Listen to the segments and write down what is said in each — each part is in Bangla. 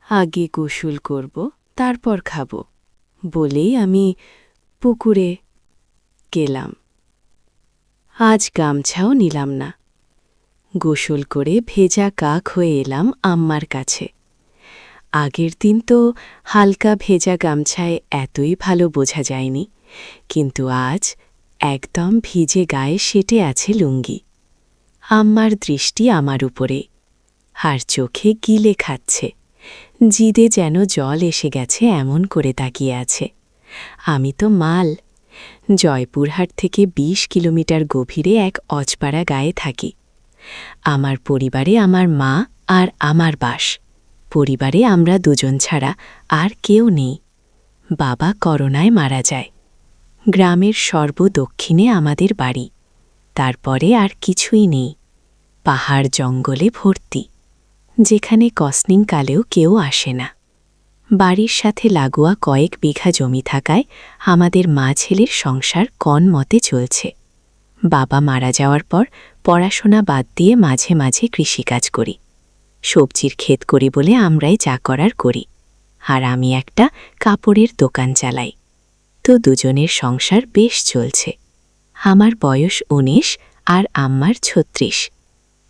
আগে গোসল করব, তারপর খাব বলেই আমি পুকুরে গেলাম। আজ গামছাও নিলাম না। গোসল করে ভেজা কাক হয়ে এলাম আম্মার কাছে। আগের দিন তো হালকা ভেজা গামছায় এতই ভালো বোঝা যায়নি, কিন্তু আজ একদম ভিজে গায়ে সেটে আছে লুঙ্গি। আম্মার দৃষ্টি আমার উপরে, আর চোখে গিলে খাচ্ছে। জিদে যেন জল এসে গেছে এমন করে তাকিয়ে আছে। আমি তো মাল। জয়পুরহাট থেকে ২০ কিলোমিটার গভীরে এক অজপাড়া গায়ে থাকি। আমার পরিবারে আমার মা আর আমার বাস। পরিবারে আমরা দুজন ছাড়া আর কেউ নেই। বাবা করোনায় মারা যায়। গ্রামের সর্বদক্ষিণে আমাদের বাড়ি। তারপরে আর কিছুই নেই। পাহাড় জঙ্গলে ভর্তি, যেখানে কসনিংকালেও কেউ আসে না। বাড়ির সাথে লাগোয়া কয়েক বিঘা জমি থাকায় আমাদের মা ছেলের সংসার কনমতে চলছে। বাবা মারা যাওয়ার পর পড়াশোনা বাদ দিয়ে মাঝে মাঝে কৃষিকাজ করি। সবজির ক্ষেত করি বলে আমরাই যা করার করি। আর আমি একটা কাপড়ের দোকান চালাই। তো দুজনের সংসার বেশ চলছে। আমার বয়স ১৯ আর আম্মার ৩৬।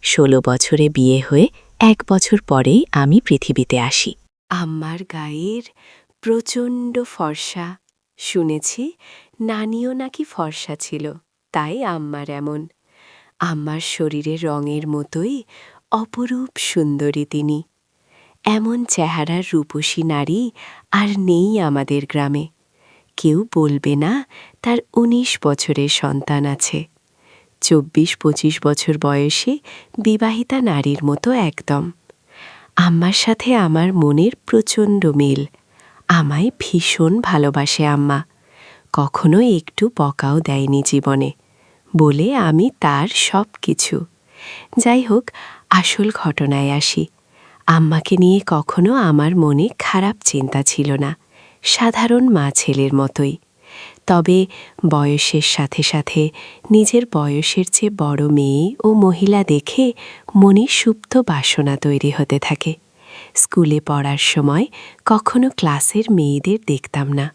১৬ বছরে বিয়ে হয়ে ১ বছর পরেই আমি পৃথিবীতে আসি। আম্মার গায়ের প্রচণ্ড ফর্সা। শুনেছি নানিও নাকি ফর্সা ছিল, তাই আম্মার এমন। আম্মার শরীরের রঙের মতোই অপরূপ সুন্দরী তিনি। এমন চেহারার রূপসী নারী আর নেই আমাদের গ্রামে। কেউ বলবে না তার ১৯ বছরের সন্তান আছে। ২৪-২৫ বছর বয়সে বিবাহিতা নারীর মতো একদম। আম্মার সাথে আমার মনের প্রচণ্ড মিল। আমায় ভীষণ ভালোবাসে আম্মা। কখনো একটু বকাও দেয়নি জীবনে, বলে আমি তার সব কিছু। যাই হোক, আসল ঘটনায় আসি। আম্মাকে নিয়ে কখনো আমার মনে খারাপ চিন্তা ছিল না, সাধারণ মা ছেলের মতোই। তবে বয়সের সাথে সাথে নিজের বয়সের চেয়ে বড় মেয়ে ও মহিলা দেখে মনে সুপ্ত বাসনা তৈরি হতে থাকে। স্কুলে পড়ার সময় কখনো ক্লাসের মেয়েদের দেখতাম না।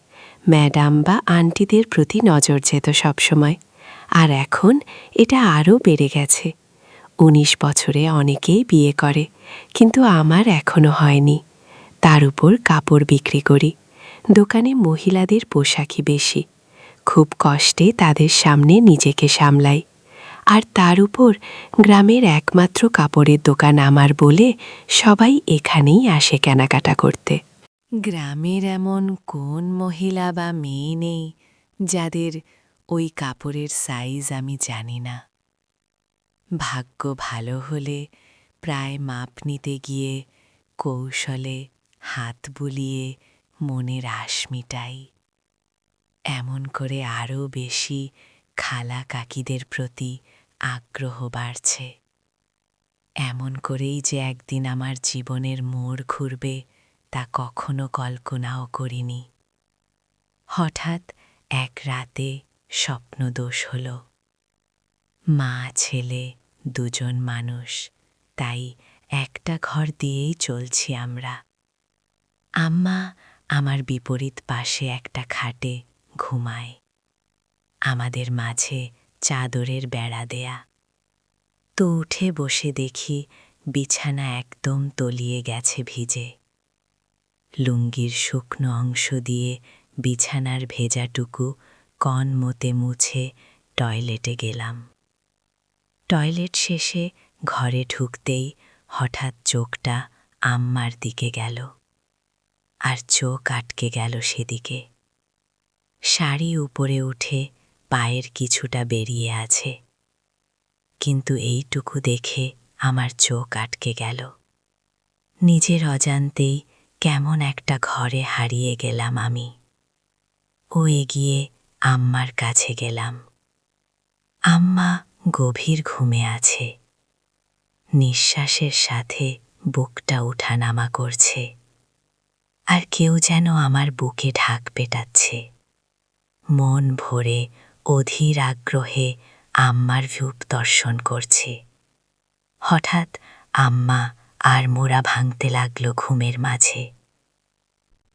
ম্যাডাম বা আন্টিদের প্রতি নজর যেত সবসময়। আর এখন এটা আরও বেড়ে গেছে। ১৯ বছরে অনেকেই বিয়ে করে, কিন্তু আমার এখনো হয়নি। তার উপর কাপড় বিক্রি করি। দোকানে মহিলাদের পোশাকই বেশি। খুব কষ্টে তাদের সামনে নিজেকে সামলাই। আর তার উপর গ্রামের একমাত্র কাপড়ের দোকান আমার বলে সবাই এখানেই আসে কেনাকাটা করতে। গ্রামের এমন কোন মহিলা বা মেয়ে নেই যাদের ওই কাপড়ের সাইজ আমি জানি না। ভাগ্য ভালো হলে প্রায় মাপ নিতে গিয়ে কৌশলে হাত বুলিয়ে মনের আশ মিটাই। এমন করে আরও বেশি খালা কাকিদের প্রতি আগ্রহ বাড়ছে। এমন করেই যে একদিন আমার জীবনের মোড় ঘুরবে তা কখনো কল্পনাও করিনি। হঠাৎ এক রাতে স্বপ্নদোষ হল। মা ছেলে দুজন মানুষ, তাই একটা ঘর দিয়েই চলছি আমরা। আম্মা আমার বিপরীত পাশে একটা খাটে ঘুমায়। আমাদের মাঝে চাদরের বেড়া দেয়া। তো উঠে বসে দেখি বিছানা একদম তলিয়ে গেছে ভিজে। লুঙ্গির শুকনো অংশ দিয়ে বিছানার ভেজাটুকু কনমতে মুছে টয়লেটে গেলাম। টয়লেট শেষে ঘরে ঢুকতেই হঠাৎ চোখটা আম্মার দিকে গেল, আর চোখ আটকে গেল সেদিকে। শাড়ি উপরে উঠে পায়ের কিছুটা বেরিয়ে আছে, কিন্তু এইটুকু দেখে আমার চোখ আটকে গেল। নিজের অজান্তেই কেমন একটা ঘরে হারিয়ে গেলাম আমি। ও এগিয়ে আম্মার কাছে গেলাম। আম্মা গভীর ঘুমে আছে। নিঃশ্বাসের সাথে বুকটা ওঠানামা করছে, আর কেউ যেন আমার বুকে ঢাক পেটাচ্ছে। মন ভরে অধীর আগ্রহে আম্মার রূপ দর্শন করছে। হঠাৎ আম্মা আর মোড়া ভাঙতে লাগল ঘুমের মাঝে।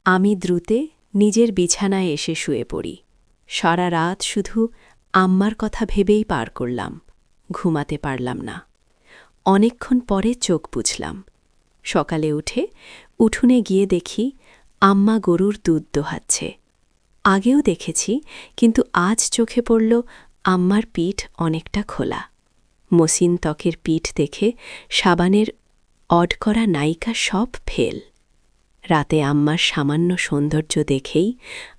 আমি দ্রুতে নিজের বিছানায় এসে শুয়ে পড়ি। সারা রাত শুধু আম্মার কথা ভেবেই পার করলাম, ঘুমাতে পারলাম না। অনেকক্ষণ পরে চোখ বুঝলাম। সকালে উঠে উঠোনে গিয়ে দেখি আম্মা গরুর দুধ দোহাচ্ছে। আগেও দেখেছি, কিন্তু আজ চোখে পড়ল আম্মার পিঠ অনেকটা খোলা। মসৃণ ত্বকের পিঠ দেখে সাবানের অড করা নায়িকা সব ফেল। রাতে আম্মার সামান্য সৌন্দর্য দেখেই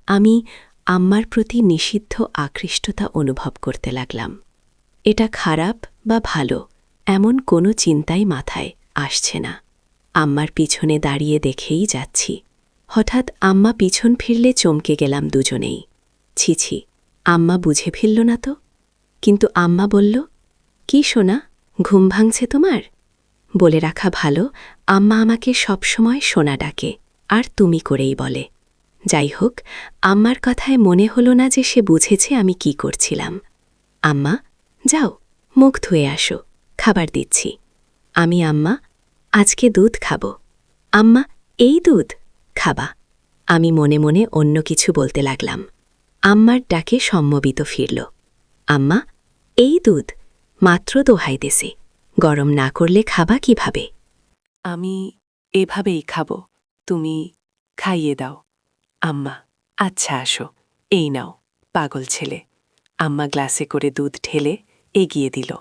আমি আম্মার প্রতি নিষিদ্ধ আকৃষ্টতা অনুভব করতে লাগলাম। এটা খারাপ বা ভালো এমন কোনো চিন্তাই মাথায় আসছে না। আম্মার পিছনে দাঁড়িয়ে দেখেই যাচ্ছি। হঠাৎ আম্মা পিছন ফিরলে চমকে গেলাম দুজনেই। ছি ছি, আম্মা বুঝে ফেলল না তো? কিন্তু আম্মা বলল, কি সোনা, ঘুম ভাঙছে তোমার? বলে রাখা ভালো, আম্মা আমাকে সবসময় সোনা ডাকে, আর তুমি করেই বলে। যাই হোক, আম্মার কথায় মনে হলো না যে সে বুঝেছে আমি কি করছিলাম। আম্মা, যাও, মুখ ধুয়ে আসো, খাবার দিচ্ছি। আমি, আম্মা, আজকে দুধ খাব। আম্মা, এই দুধ খাবা? আমি মনে মনে অন্য কিছু বলতে লাগলাম। আম্মার ডাকে সম্মোবিত ফিরল। আম্মা, এই দুধ মাত্র দোহাইতেছে, গরম না করলে খাবা কিভাবে? আমি এভাবেই খাব, তুমি খাইয়ে দাও। আম্মা, আচ্ছা আসো, এই নাও, পাগল ছেলে। আম্মা গ্লাসে করে দুধ ঢেলে এগিয়ে দিল।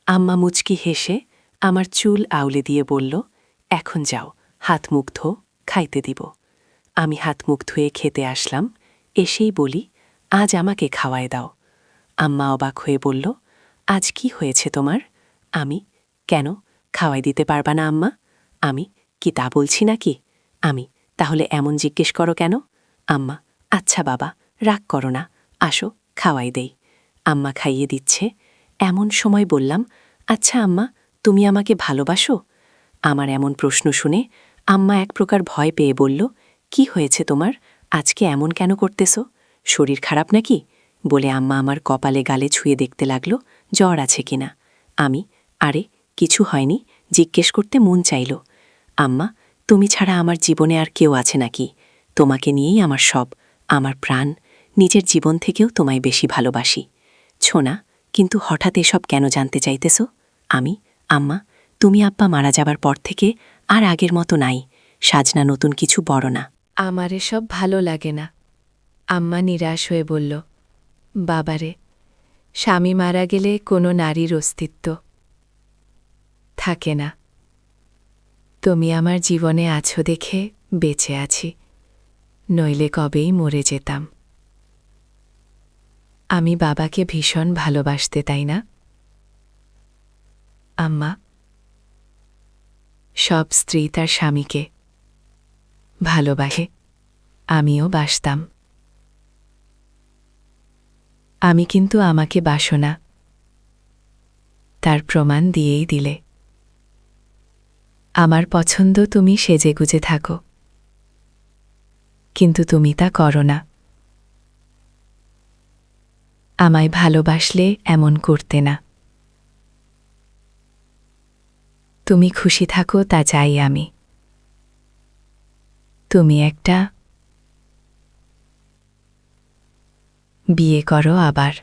আম্মা মুচকি হেসে আমার চুল আউলে দিয়ে বলল, এখন যাও, হাত মুখ ধো, খাইতে দিব। আমি হাত মুখ ধুয়ে খেতে আসলাম। এসেই বলি, আজ আমাকে খাওয়ায় দাও। আম্মা অবাক হয়ে বলল, আজ কি হয়েছে তোমার? আমি, কেন, খাওয়াই দিতে পারবা না আম্মা? আমি, কি তা বলছি নাকি? আমি, তাহলে এমন জিজ্ঞেস করো কেন? আম্মা, আচ্ছা বাবা, রাগ করো না, আসো খাওয়াই দেই। আম্মা খাইয়ে দিচ্ছে। এমন সময় বললাম, আচ্ছা আম্মা, তুমি আমাকে ভালোবাসো? আমার এমন প্রশ্ন শুনে আম্মা এক প্রকার ভয় পেয়ে বলল, কি হয়েছে তোমার, আজকে এমন কেন করতেছ? শরীর খারাপ নাকি? বলে আম্মা আমার কপালে গালে ছুঁয়ে দেখতে লাগল জ্বর আছে কিনা। আমি, আরে কিছু হয়নি, জিজ্ঞেস করতে মন চাইল। আম্মা, তুমি ছাড়া আমার জীবনে আর কেউ আছে নাকি? তোমাকে নিয়েই আমার সব, আমার প্রাণ, নিজের জীবন থেকেও তোমায় বেশি ভালোবাসি। ছোনা, কিন্তু হঠাৎ এসব কেন জানতে চাইতেছ? আমি, আম্মা, তুমি আব্বা মারা যাবার পর থেকে আর আগের মতো নাই, সাজনা নতুন কিছু বড় না। আমার এসব ভালো লাগে না। আম্মা নিরাশ হয়ে বলল, বাবারে, স্বামী মারা গেলে কোনো নারীর অস্তিত্ব থাকে না। তুমি আমার জীবনে আছো দেখে বেঁচে আছি, নইলে কবেই মরে যেতাম। আমি বাবাকে ভীষণ ভালোবাসতে, তাই না আম্মা? সব স্ত্রী তার স্বামীকে ভালোবাসে, আমিও বাসতাম। আমি কিন্তু আমাকে বাসো না, তার প্রমাণ দিয়েই দিলে। আমার পছন্দ তুমি সেজেগুজে থাকো, কিন্তু তুমি তা করো না। আমায় ভালোবাসলে এমন করতে না। তুমি খুশি থাকো, তা চাই আমি। তুমি একটা বিয়ে করো আবার।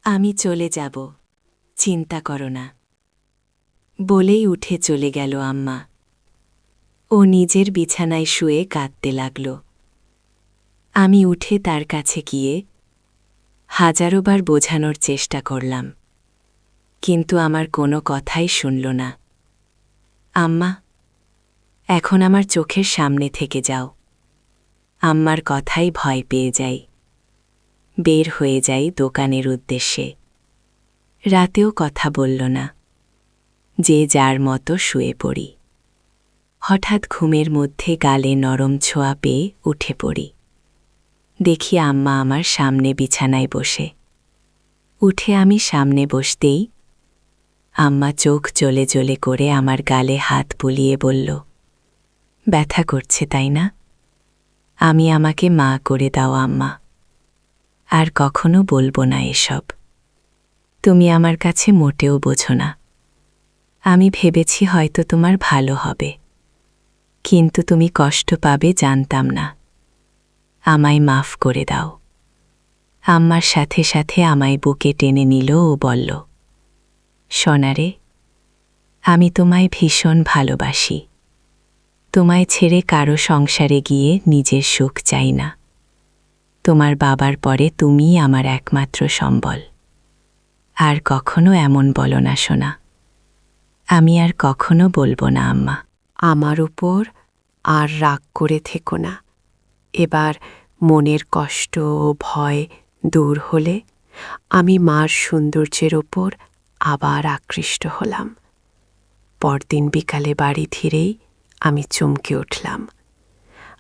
আমি চলে যাব, চিন্তা করো না, বলেই উঠে চলে গেল আম্মা। ও নিজের বিছানায় শুয়ে কাঁদতে লাগল। আমি উঠে তার কাছে গিয়ে হাজারোবার বোঝানোর চেষ্টা করলাম, কিন্তু আমার কোনো কথাই শুনল না। আম্মা, এখন আমার চোখের সামনে থেকে যাও। আম্মার কথাই ভয় পেয়ে যাই, বের হয়ে যাই দোকানের উদ্দেশ্যে। রাতেও কথা বলল না, যে যার মতো শুয়ে পড়ি। হঠাৎ ঘুমের মধ্যে গালে নরম ছোঁয়া পেয়ে উঠে পড়ি। দেখি আম্মা আমার সামনে বিছানায় বসে। উঠে আমি সামনে বসতেই আম্মা চোখ জ্বলে জ্বলে করে আমার গালে হাত বুলিয়ে বলল, ব্যথা করছে তাই না? আমাকে মা করে দাও আম্মা, আর কখনো বলবো না এসব। তুমি আমার কাছে মোটেও বোঝো না। আমি ভেবেছি হয়তো তোমার ভালো হবে, কিন্তু তুমি কষ্ট পাবে জানতাম না। আমায় মাফ করে দাও। আম্মার সাথে সাথে আমায় বুকে টেনে নিল ও বলল, সোনারে, আমি তোমায় ভীষণ ভালোবাসি। তোমায় ছেড়ে কারো সংসারে গিয়ে নিজের সুখ চাই না। তোমার বাবার পরে তুমিই আমার একমাত্র সম্বল। আর কখনো এমন বলো না সোনা। আমি আর কখনো বলবো না আম্মা। আমার উপর আর রাগ করে থেকো না। এবার মনের কষ্ট ও ভয় দূর হলে আমি মার সৌন্দর্যের ওপর আবার আকৃষ্ট হলাম। পরদিন বিকালে বাড়ি ফিরেই আমি চমকে উঠলাম।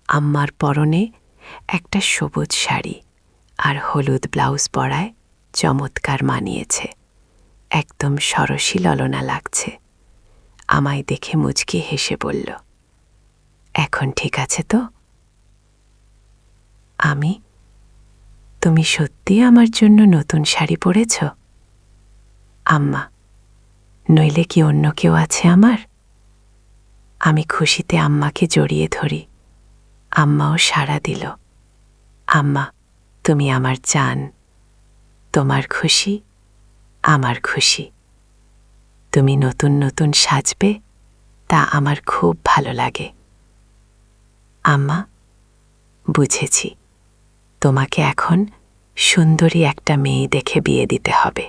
আম্মার পরনে একটা সবুজ শাড়ি আর হলুদ ব্লাউজ পরায় চমৎকার মানিয়েছে। একদম সরসী ললনা লাগছে। আমায় দেখে মুচকি হেসে বলল, এখন ঠিক আছে তো? তুমি সত্যি আমার জন্য নতুন শাড়ি পরেছ? আম্মা, নইলে কি অন্য কেউ আছে আমার? আমি খুশিতে আম্মাকে জড়িয়ে ধরি। আম্মাও সাড়া দিল। আম্মা, তুমি আমার জান। তোমার খুশি আমার খুশি। তুমি নতুন নতুন সাজবে, তা আমার খুব ভালো লাগে। আম্মা, বুঝেছি, তোমাকে এখন সুন্দরী একটা মেয়ে দেখে বিয়ে দিতে হবে।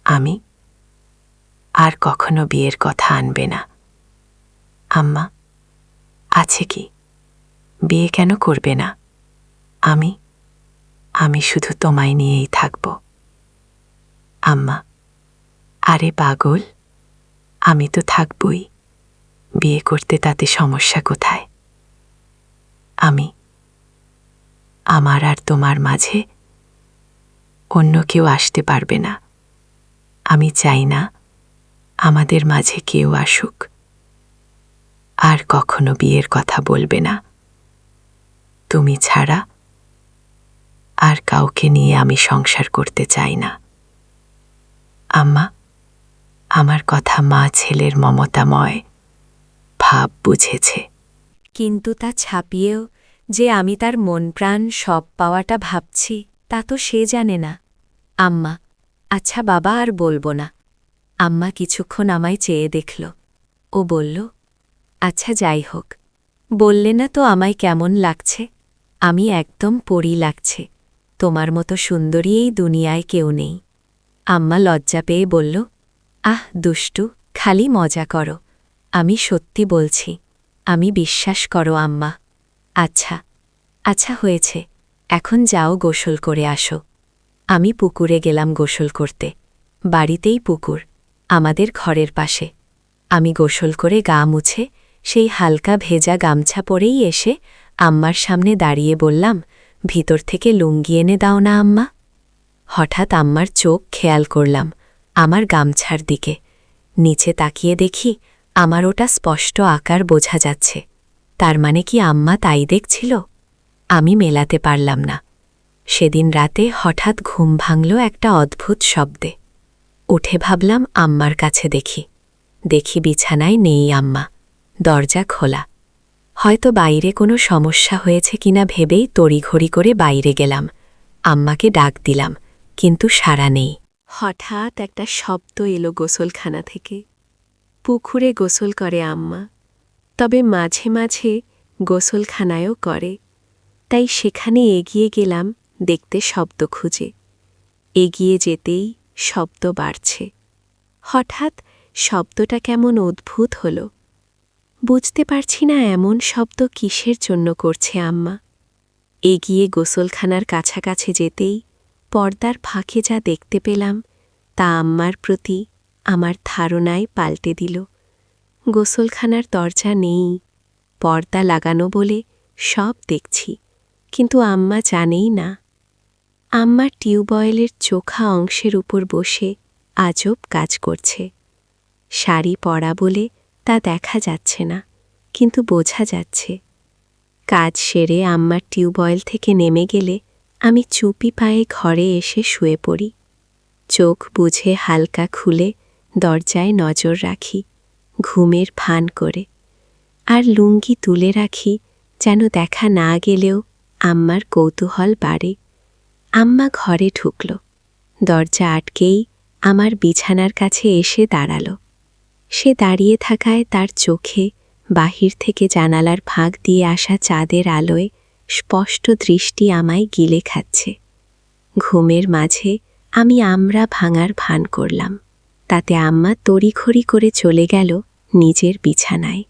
আমি আর কখনো বিয়ের কথা আনবে না। আম্মা, আছে কি? বিয়ে কেন করবে না? আমি শুধু তোমায় নিয়েই থাকব। আম্মা, আরে পাগল, আমি তো থাকবই। বিয়ে করতে তাতে সমস্যা কোথায়? আমার আর তোমার মাঝে অন্য কেউ আসতে পারবে না। আমি চাই না আমাদের মাঝে কেউ আসুক। আর কখনো বিয়ের কথা বলবে না। তুমি ছাড়া আর কাউকে নিয়ে আমি সংসার করতে চাই না। আম্মা, আমার কথা মা ছেলের মমতাময় ভাব বুঝেছে। কিন্তু তা ছাপিয়েও যে আমি তার মন প্রাণ সব পাওয়াটা ভাবছি, তা তো সে জানে না। আম্মা, আচ্ছা বাবা, আর বলবো না। আম্মা কিছুক্ষণ আমায় চেয়ে দেখল। ও বলল, আচ্ছা যাই হোক, বললে না তো আমায় কেমন লাগছে? আমি একদম পরী লাগছে। তোমার মতো সুন্দরী এই দুনিয়ায় কেউ নেই। আম্মা লজ্জা পেয়ে বলল, আহ দুষ্টু, খালি মজা করো। আমি সত্যি বলছি, আমি বিশ্বাস করো আম্মা। আচ্ছা আচ্ছা হয়েছে, এখন যাও গোসল করে আসো। আমি পুকুরে গেলাম গোসল করতে। বাড়িতেই পুকুর, আমাদের ঘরের পাশে। আমি গোসল করে গা মুছে সেই হালকা ভেজা গামছা পরেই এসে আম্মার সামনে দাঁড়িয়ে বললাম, ভিতর থেকে লুঙ্গি এনে দাও না আম্মা। হঠাৎ আম্মার চোখ খেয়াল করলাম আমার গামছার দিকে। নিচে তাকিয়ে দেখি আমার ওটা স্পষ্ট আকার বোঝা যাচ্ছে। তার মানে কি আম্মা তাই দেখছিল? আমি মেলাতে পারলাম না। সেদিন রাতে হঠাৎ ঘুম ভাঙল একটা অদ্ভুত শব্দে। উঠে ভাবলাম আম্মার কাছে দেখি বিছানায় নেই আম্মা, দরজা খোলা। হয়তো বাইরে কোনো সমস্যা হয়েছে কিনা ভেবেই তড়িঘড়ি করে বাইরে গেলাম। আম্মাকে ডাক দিলাম, কিন্তু সাড়া নেই। হঠাৎ একটা শব্দ এলো গোসলখানা থেকে। পুকুরে গোসল করে আম্মা, তবে মাঝে মাঝে গোসলখানায়ও করে। তাই সেখানে এগিয়ে গেলাম দেখতে শব্দ খুঁজে। এগিয়ে যেতেই শব্দ বাড়ছে। হঠাৎ শব্দটা কেমন অদ্ভুত হলো। বুঝতে পারছি না এমন শব্দ কিসের জন্য করছে আম্মা। এগিয়ে গোসলখানার কাছাকাছি যেতেই পর্দার ফাঁকে যা দেখতে পেলাম তা আম্মার প্রতি আমার ধারণায় পাল্টে দিল। গোসলখানার দরজা নেই, পর্দা লাগানো বলে সব দেখছি, কিন্তু আম্মা জানেই না। আম্মা টিউবওয়েলের চোখা অংশের উপর বসে আজব কাজ করছে। শাড়ি পরা বলে তা দেখা যাচ্ছে না, কিন্তু বোঝা যাচ্ছে। কাজ সেরে আম্মার টিউবওয়েল থেকে নেমে গেলে আমি চুপি পায়ে ঘরে এসে শুয়ে পড়ি। চোখ বুঝে হালকা খুলে দরজায় নজর রাখি ঘুমের ভান করে, আর লুঙ্গি তুলে রাখি যেন দেখা না গেলেও আম্মার কৌতূহল বাড়ে। আম্মা ঘরে ঢুকল। দরজা আটকেই আমার বিছানার কাছে এসে দাঁড়াল। সে দাঁড়িয়ে থাকায় তার চোখে বাহির থেকে জানালার ফাঁক দিয়ে আসা চাঁদের আলোয় স্পষ্ট দৃষ্টি আমায় গিলে খাচ্ছে। ঘুমের মাঝে আমি আমরা ভাঙার ভান করলাম। তাতে আম্মা তড়িঘড়ি করে চলে গেল নিজের বিছানায়।